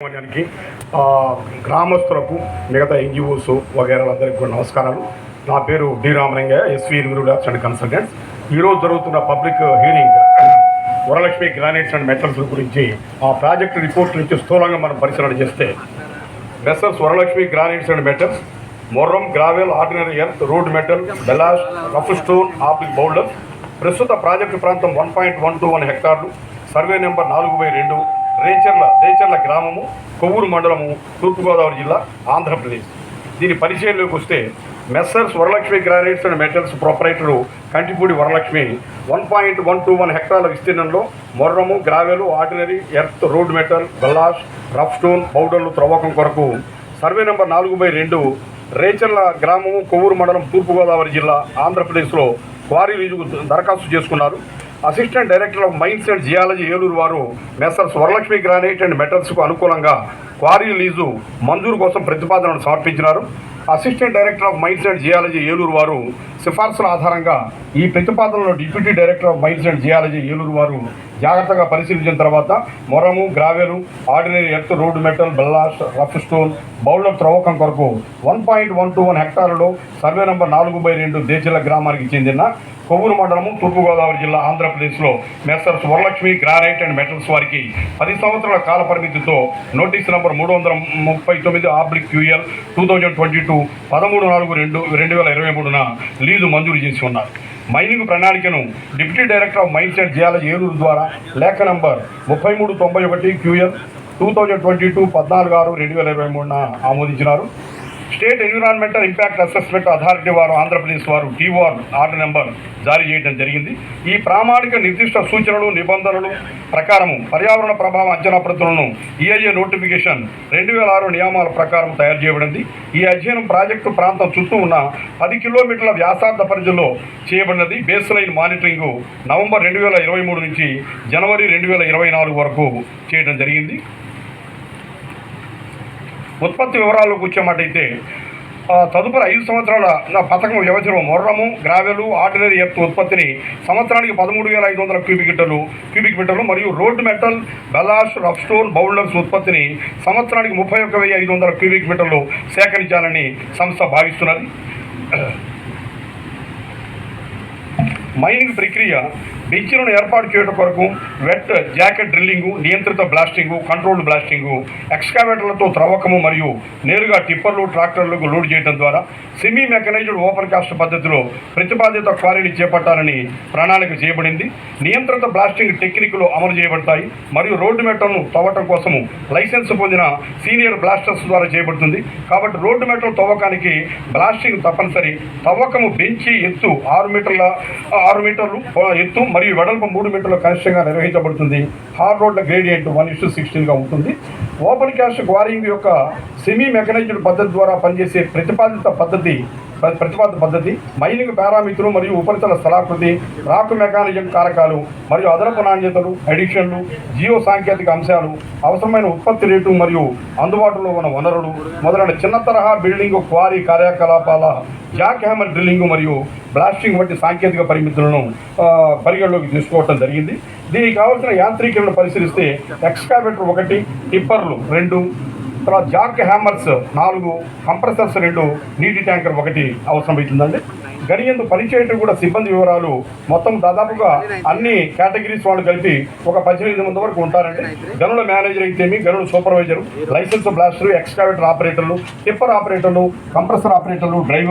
కి గ్రామస్తులకు మిగతా ఎన్జిఓస్ వగైరాలందరికీ కూడా నమస్కారాలు. నా పేరు D Ramalingaiah, SV enviro labs and consultants. ఈరోజు జరుగుతున్న public hearing Varalakshmi granites and metals గురించి ఆ ప్రాజెక్ట్ రిపోర్ట్ నుంచి స్థూలంగా మనం పరిశీలన చేస్తే, messrs Varalakshmi granites and metals, మొర్రం, gravel, ordinary earth, road metal, ballast, rough stone, ఆప్లిక్ బౌల్డర్. ప్రస్తుత ప్రాజెక్టు ప్రాంతం 1.121 హెక్టార్లు, సర్వే నెంబర్ 4/2, రేచర్ల గ్రామము, కొవ్వూరు మండలము, తూర్పుగోదావరి జిల్లా, ఆంధ్రప్రదేశ్. దీని పరిచయంలోకి వస్తే, Messrs Varalakshmi granites and metals proprietor Kantipudi Varalakshmi 1.121 హెక్టార్ల విస్తీర్ణంలో మొర్రము, gravel, ordinary earth, road metal, బెల్లాష్, rough stone, పౌడర్లు త్రవ్వకం కొరకు సర్వే నెంబర్ 4/2, రేచర్ల గ్రామము, కొవ్వూరు మండలం, తూర్పుగోదావరి జిల్లా, ఆంధ్రప్రదేశ్లో క్వారీ లీజుకు దరఖాస్తు చేసుకున్నారు. Assistant director of mines and geology Eluru వారు మెసర్స్ వరలక్ష్మి గ్రానైట్ అండ్ మెటల్స్కు అనుకూలంగా క్వారీ లీజు మంజూరు కోసం ప్రతిపాదనను సమర్పించినారు. Assistant director of mines and geology Eluru వారు సిఫార్సుల ఆధారంగా ఈ ప్రతిపాదనలో deputy director of mines and geology Eluru వారు జాగ్రత్తగా పరిశీలించిన తర్వాత మొరము, gravel, ordinary earth, road metal, ballast, rough stone, boulder త్రవ్వకం కొరకు 1.121 హెక్టార్లలో సర్వే నంబర్ 4/2 దేచెల గ్రామానికి చెందిన కొవ్వూరు మండలము, తూర్పుగోదావరి జిల్లా, ఆంధ్రప్రదేశ్లో Messrs Varalakshmi granite and metals వారికి 10 సంవత్సరాల కాల పరిమితితో నోటీసు నంబర్ 339/QL 2022 13/4/2023న లీజు మంజూరు చేసి ఉన్నారు. మైనింగ్ ప్రణాళికను deputy director of mines and geology Eluru ద్వారా లేఖ నంబర్ 3391/QL 2022 14/6/2023న ఆమోదించినారు. State environmental impact assessment authority వారు, ఆంధ్రప్రదేశ్ వారు TOR ఆర్డర్ నెంబర్ జారీ చేయడం జరిగింది. ఈ ప్రామాణిక నిర్దిష్ట సూచనలు, నిబంధనలు ప్రకారం పర్యావరణ ప్రభావ అంచనా ప్రతులను EIA నోటిఫికేషన్ 2006 నియమాల ప్రకారం తయారు చేయబడింది. ఈ అధ్యయనం ప్రాజెక్టు ప్రాంతం చుట్టూ ఉన్న 10 కిలోమీటర్ల వ్యాసార్థ పరిధిలో చేయబడినది. బేస్ లైన్ మానిటరింగ్ నవంబర్ 2023 నుంచి జనవరి 2024 వరకు చేయడం జరిగింది. ఉత్పత్తి వివరాల్లోకి వచ్చేమాటైతే, తదుపరి 5 సంవత్సరాల పథకం వ్యవధిలో మొర్రము, గ్రావెలు, ఆర్డినరీ ఎర్త్ ఉత్పత్తిని సంవత్సరానికి 13,500 క్యూబిక్ మీటర్లు మరియు road metal, ballast, rough stone, boulders ఉత్పత్తిని సంవత్సరానికి 31,500 క్యూబిక్ మీటర్లు సేకరించాలని సంస్థ భావిస్తున్నది. మైనింగ్ ప్రక్రియ బెంచ్లను ఏర్పాటు చేయడం కొరకు వెట్ జాకెట్ డ్రిల్లింగు, నియంత్రిత బ్లాస్టింగు, కంట్రోల్డ్ బ్లాస్టింగు, ఎక్స్కావేటర్లతో త్రవ్వకము మరియు నేరుగా టిప్పర్లు, ట్రాక్టర్లకు లోడ్ చేయడం ద్వారా సెమీ మెకనైజ్డ్ ఓపెన్ కాస్ట్ పద్ధతిలో ప్రతిపాదిత క్వారీని చేపట్టాలని ప్రణాళిక చేయబడింది. నియంత్రిత బ్లాస్టింగ్ టెక్నిక్లు అమలు చేయబడతాయి మరియు రోడ్డు మెటల్ను తవ్వటం కోసము లైసెన్స్ పొందిన సీనియర్ బ్లాస్టర్స్ ద్వారా చేయబడుతుంది. కాబట్టి రోడ్డు మెటల్ తవ్వకానికి బ్లాస్టింగ్ తప్పనిసరి. తవ్వకము బెంచి ఎత్తు 6 మీటర్లు ఎత్తు మరియు వెడల్పు 3 మీటర్ల కనిష్టంగా నిర్వహించబడుతుంది. హార్ రోడ్ల గ్రేడియంట్ 1:16గా ఉంటుంది. ఓపెన్ కాస్ట్ క్వారింగ్ యొక్క సెమీ మెకనైజ్డ్ పద్ధతి ద్వారా పనిచేసే ప్రతిపాదిత పద్ధతి మైనింగ్ పారామితులు మరియు ఉపరితల స్థలాకృతి, రాక్ మెకానిజం కారకాలు మరియు అదనపు నాణ్యతలు, ఎడిషన్లు, జియో సాంకేతిక అంశాలు, అవసరమైన ఉత్పత్తి రేటు మరియు అందుబాటులో ఉన్న వనరులు మొదలైన చిన్న తరహా బిల్డింగ్, క్వారీ కార్యకలాపాల, జాక్ హ్యామర్ డ్రిల్లింగ్ మరియు బ్లాస్టింగ్ వంటి సాంకేతిక పరిమితులను పరిగణలోకి తీసుకోవటం జరిగింది. దీనికి కావాల్సిన యాంత్రీకరణను పరిశీలిస్తే ఎక్స్కావేటర్ 1, టిప్పర్లు 2, తర్వాత జాక్ హ్యామర్స్ 4, కంప్రెసర్స్ 2, నీటి ట్యాంకర్ 1 అవసరమవుతుందండి. గనియందు పనిచేయటం కూడా సిబ్బంది వివరాలు మొత్తం దాదాపుగా అన్ని కేటగిరీస్ వాళ్ళు కలిపి ఒక 18 మంది వరకు ఉంటారండి. గనుల మేనేజర్ అయితేమి, గనుల సూపర్వైజరు, లైసెన్స్ బ్లాస్టరు, ఎక్స్కావేటర్ ఆపరేటర్లు, టిప్పర్ ఆపరేటర్లు, కంప్రెసర్ ఆపరేటర్లు, డ్రైవర్